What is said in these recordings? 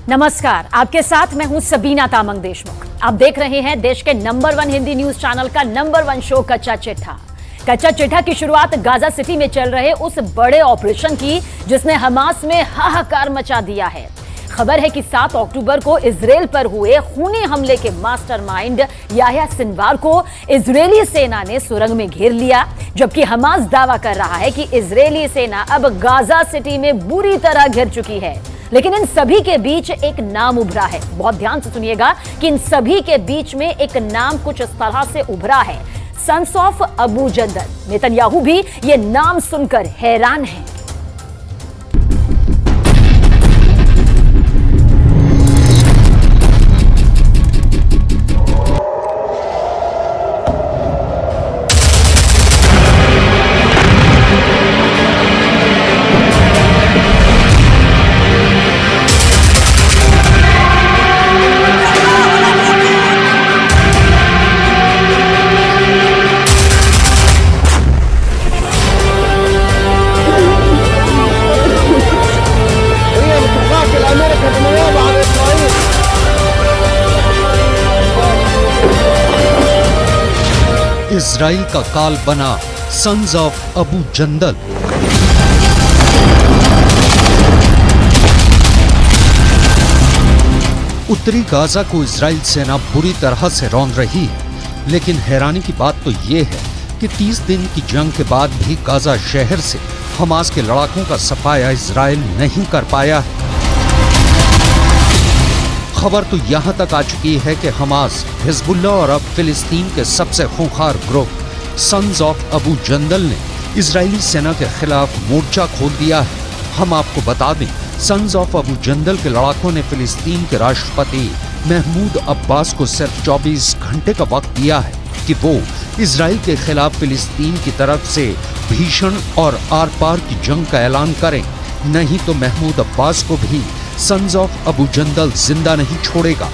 नमस्कार, आपके साथ मैं हूं सबीना तामंग देशमुख। आप देख रहे हैं देश के नंबर 1 हिंदी न्यूज चैनल का नंबर 1 शो कच्चा चिट्ठा। कच्चा चिट्ठा की शुरुआत गाजा सिटी में चल रहे उस बड़े ऑपरेशन की जिसने हमास में हाहाकार मचा दिया है। खबर है कि 7 अक्टूबर को इजराइल पर हुए खूनी हमले के मास्टरमाइंड याह्या सिनवार को इजरायली सेना ने सुरंग में घेर लिया, जबकि हमास दावा कर रहा है कि इजरायली सेना अब गाजा सिटी में बुरी तरह घिर चुकी है। लेकिन इन सभी के बीच एक नाम उभरा है। बहुत ध्यान से सुनिएगा कि इन सभी के बीच में एक नाम कुछ इस तरह से उभरा है, सन्स ऑफ अबू जंदल। नेतन्याहू भी ये नाम सुनकर हैरान है। इजराइल का काल बना सन्स ऑफ अबू जंदल। उत्तरी गाजा को इजराइल सेना बुरी तरह से रौंद रही है, लेकिन हैरानी की बात तो ये है कि 30 दिन की जंग के बाद भी गाजा शहर से हमास के लड़ाकों का सफाया इजराइल नहीं कर पाया है। खबर तो यहां तक आ चुकी है कि हमास, हिजबुल्लाह और अब फिलिस्तीन के सबसे खूंखार ग्रुप सन्स ऑफ अबू जंदल ने इजरायली सेना के खिलाफ मोर्चा खोल दिया है। हम आपको बता दें, सन्स ऑफ अबू जंदल के लड़ाकों ने फिलिस्तीन के राष्ट्रपति महमूद अब्बास को सिर्फ 24 घंटे का वक्त दिया है कि वो इजराइल के खिलाफ फिलिस्तीन की तरफ से भीषण और आर पार की जंग का ऐलान करें, नहीं तो महमूद अब्बास को भी सन्स ऑफ अबू जंदल जिंदा नहीं छोड़ेगा।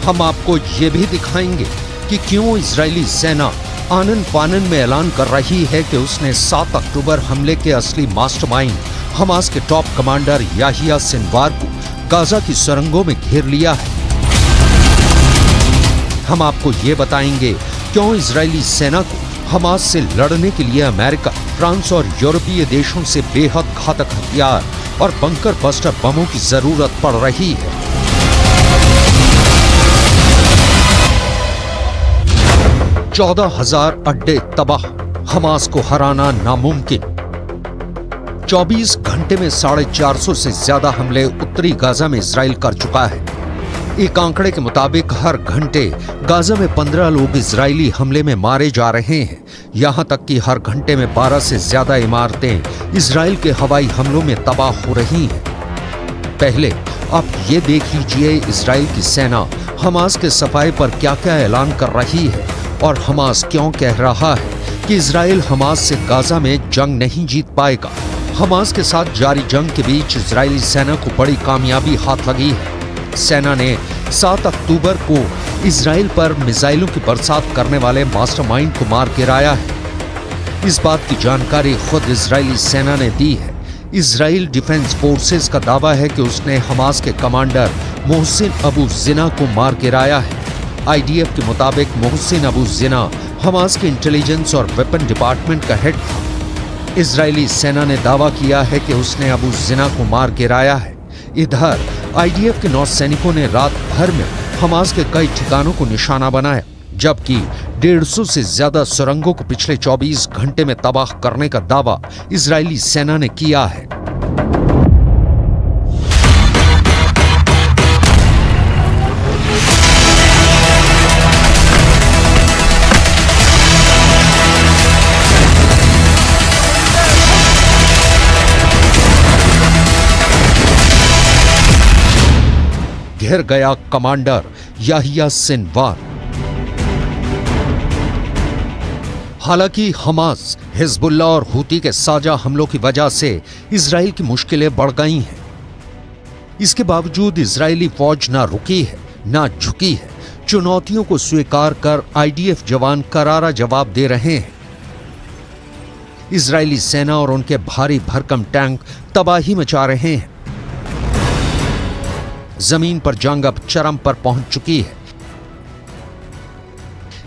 हम आपको ये भी दिखाएंगे कि क्यों इजरायली सेना आनन फानन में ऐलान कर रही है कि उसने 7 अक्टूबर हमले के असली मास्टरमाइंड हमास के टॉप कमांडर याह्या सिनवार को गाजा की सुरंगों में घेर लिया है। हम आपको ये बताएंगे क्यों इजरायली सेना को हमास से लड़ने के लिए अमेरिका, फ्रांस और यूरोपीय देशों से बेहद घातक हथियार और बंकर बस्टर बमों की जरूरत पड़ रही है। 14,000 अड्डे तबाह, हमास को हराना नामुमकिन। 24 घंटे में 450 से ज्यादा हमले उत्तरी गाजा में इजराइल कर चुका है। एक आंकड़े के मुताबिक हर घंटे गाजा में 15 लोग इजरायली हमले में मारे जा रहे हैं। यहां तक कि हर घंटे में 12 से ज्यादा इमारतें इजराइल के हवाई हमलों में तबाह हो रही हैं। पहले आप ये देख लीजिए इजराइल की सेना हमास के सफाए पर क्या क्या ऐलान कर रही है और हमास क्यों कह रहा है कि इजराइल हमास से गाजा में जंग नहीं जीत पाएगा। हमास के साथ जारी जंग के बीच इजरायली सेना को बड़ी कामयाबी हाथ लगी है। सेना ने 7 अक्टूबर को इजराइल पर मिसाइलों की बरसात करने वाले मास्टरमाइंड को मार गिराया है। इस बात की जानकारी खुद इजरायली सेना ने दी है। इजराइल डिफेंस फोर्सेस का दावा है कि उसने हमास के कमांडर मोहसिन अबू जिना को मार गिराया है। आईडीएफ के मुताबिक मोहसिन अबू जिना हमास के इंटेलिजेंस और वेपन डिपार्टमेंट का हेड था। इजरायली सेना ने दावा किया है कि उसने अबू जिना को मार गिराया है। इधर आईडीएफ के 9 सैनिकों ने रात भर में हमास के कई ठिकानों को निशाना बनाया, जबकि 150 से ज्यादा सुरंगों को पिछले 24 घंटे में तबाह करने का दावा इजरायली सेना ने किया है। घिर गया कमांडर याह्या सिनवार। हालांकि हमास, हिजबुल्लाह और हूती के साझा हमलों की वजह से इजराइल की मुश्किलें बढ़ गई हैं। इसके बावजूद इजरायली फौज ना रुकी है, ना झुकी है। चुनौतियों को स्वीकार कर आईडीएफ जवान करारा जवाब दे रहे हैं। इजरायली सेना और उनके भारी भरकम टैंक तबाही मचा रहे हैं। जमीन पर जंग अब चरम पर पहुंच चुकी है।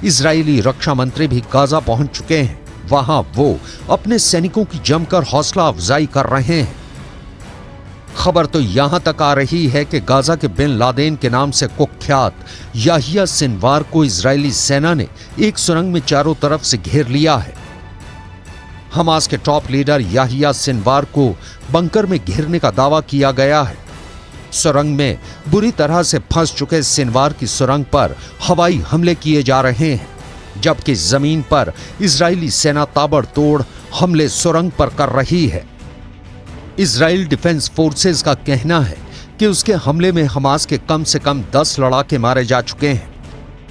इजरायली रक्षा मंत्री भी गाजा पहुंच चुके हैं। वहां वो अपने सैनिकों की जमकर हौसला अफजाई कर रहे हैं। खबर तो यहां तक आ रही है कि गाजा के बिन लादेन के नाम से कुख्यात याहिया सिनवार को इजरायली सेना ने एक सुरंग में चारों तरफ से घेर लिया है। हमास के टॉप लीडर याहिया सिनवार को बंकर में घेरने का दावा किया गया है। सुरंग में बुरी तरह से फंस चुके सिनवार की सुरंग पर हवाई हमले किए जा रहे हैं, जबकि जमीन पर इजरायली सेना ताबड़तोड़ हमले सुरंग पर कर रही है। इजराइल डिफेंस फोर्सेस का कहना है कि उसके हमले में हमास के कम से कम 10 लड़ाके मारे जा चुके हैं।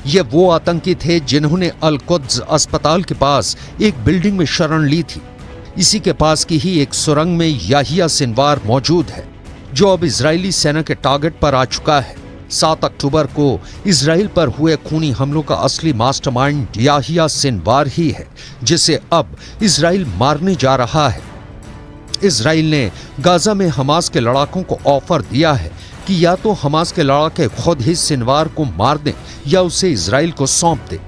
ये वो आतंकी थे जिन्होंने अल कुद्स अस्पताल के पास एक बिल्डिंग में शरण ली थी। इसी के पास की ही एक सुरंग में याहिया सिनवार मौजूद है, जो अब इजरायली सेना के टारगेट पर आ चुका है। 7 अक्टूबर को इजराइल पर हुए खूनी हमलों का असली मास्टरमाइंड याहिया सिनवार ही है, जिसे अब इजराइल मारने जा रहा है। इजराइल ने गाजा में हमास के लड़ाकों को ऑफर दिया है कि या तो हमास के लड़ाके खुद ही सिनवार को मार दें या उसे इजराइल को सौंप दें।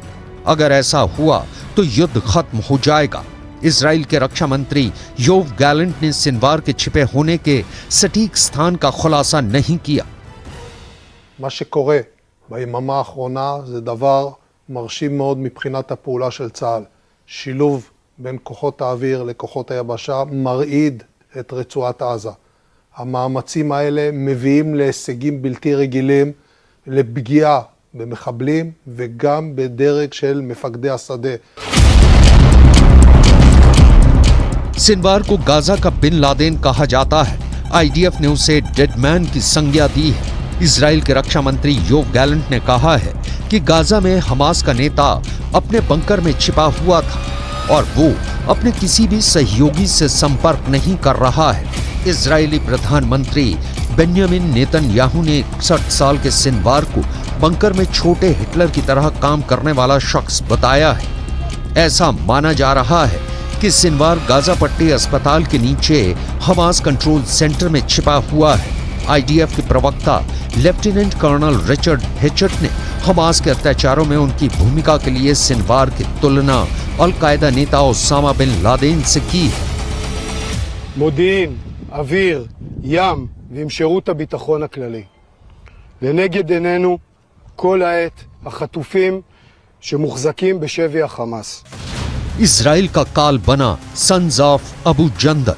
अगर ऐसा हुआ तो युद्ध खत्म हो जाएगा। इजराइल के रक्षा मंत्री योव गैलेंट ने सिनवार के छिपे होने के सटीक स्थान का खुलासा नहीं किया। מה שקורה ביממה האחרונה זה דבר מרשים מאוד מבחינת הפעולה של צה"ל. שילוב בין כוחות האוויר לכוחות היבשה מרעיד את רצועת עזה. המאמצים האלה מביאים להישגים בלתי רגילים, לפגיעה במחבלים וגם בדרג של מפקדי השדה. सिनवार को गाजा का बिन लादेन कहा जाता है। आईडीएफ ने उसे डेडमैन की संज्ञा दी है। इजराइल के रक्षा मंत्री योव गैलेंट ने कहा है कि गाजा में हमास का नेता अपने बंकर में छिपा हुआ था और वो अपने किसी भी सहयोगी से संपर्क नहीं कर रहा है। इजरायली प्रधानमंत्री बेन्यामिन नेतन्याहू ने 61 साल के सिनवार को बंकर में छोटे हिटलर की तरह काम करने वाला शख्स बताया है। ऐसा माना जा रहा है कि सिनवार गाजा पट्टी अस्पताल के नीचे हमास कंट्रोल सेंटर में छिपा हुआ है। आईडीएफ के प्रवक्ता लेफ्टिनेंट कर्नल रिचर्ड हेचट ने हमास के अत्याचारों में उनकी भूमिका के लिए सिनवार की तुलना अल-कायदा नेता ओसामा बिन लादेन से की है। מודיעין, אוויר, ים ועם שירות הביטחון הכללי. לנגד עינינו כל העת החטופים שמוחזקים בשבי החמאס. इजराइल का काल बना सन्स ऑफ अबू जंदल।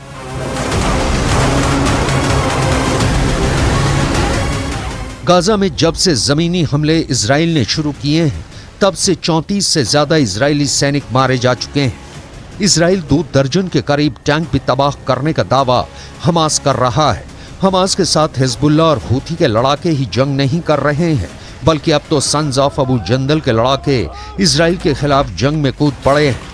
गाजा में जब से जमीनी हमले इजराइल ने शुरू किए हैं, तब से 34 से ज्यादा इजरायली सैनिक मारे जा चुके हैं। इजराइल 2 दर्जन के करीब टैंक भी तबाह करने का दावा हमास कर रहा है। हमास के साथ हिजबुल्लाह और हूथी के लड़ाके ही जंग नहीं कर रहे हैं, बल्कि अब तो सन्स ऑफ अबू जंदल के लड़ाके इजराइल के खिलाफ जंग में कूद पड़े हैं।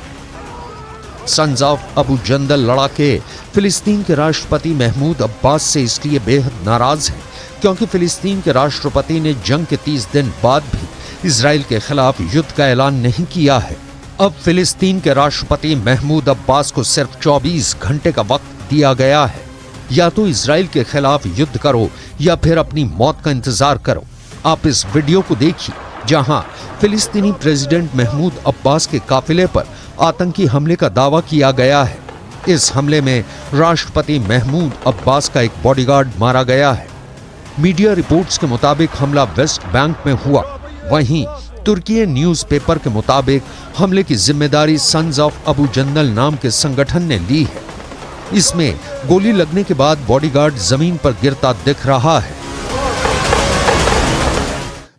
सन्स ऑफ अबू जंदल लड़ाके फिलिस्तीन के राष्ट्रपति महमूद अब्बास से इसलिए बेहद नाराज हैं क्योंकि फिलिस्तीन के राष्ट्रपति ने जंग के 30 दिन बाद भी इजराइल के खिलाफ युद्ध का ऐलान नहीं किया है। अब फिलिस्तीन के राष्ट्रपति महमूद अब्बास को सिर्फ 24 घंटे का वक्त दिया गया है। या तो इजराइल के खिलाफ युद्ध करो या फिर अपनी मौत का इंतजार करो। आप इस वीडियो को देखिए जहां फिलिस्तीनी प्रेसिडेंट महमूद अब्बास के काफिले पर आतंकी हमले का दावा किया गया है। इस हमले में राष्ट्रपति महमूद अब्बास का एक बॉडीगार्ड मारा गया है। मीडिया रिपोर्ट्स के मुताबिक हमला वेस्ट बैंक में हुआ। वहीं तुर्की न्यूज़पेपर के मुताबिक हमले की जिम्मेदारी सन्स ऑफ अबू जंदल नाम के संगठन ने ली है। इसमें गोली लगने के बाद बॉडीगार्ड जमीन पर गिरता दिख रहा है।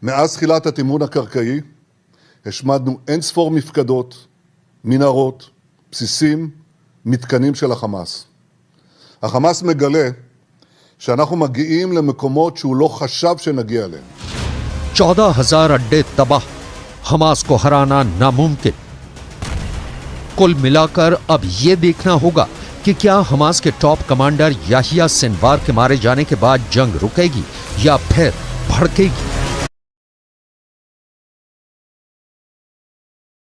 מאז תחילת התמרון הקרקעי השמדנו אין ספור מפקדות, מנהרות, בסיסים, מתקנים של החמאס. החמאס מגלה שאנחנו מגיעים למקומות שהוא לא חשב שנגיע אליהם. 14,000 अड्डे तबाह, हमास को हराना नामुमकिन। कुल मिलाकर अब यह देखना होगा कि क्या हमास के टॉप कमांडर याहिया सिनवार के मारे जाने के बाद जंग रुकेगी या फिर भड़केगी।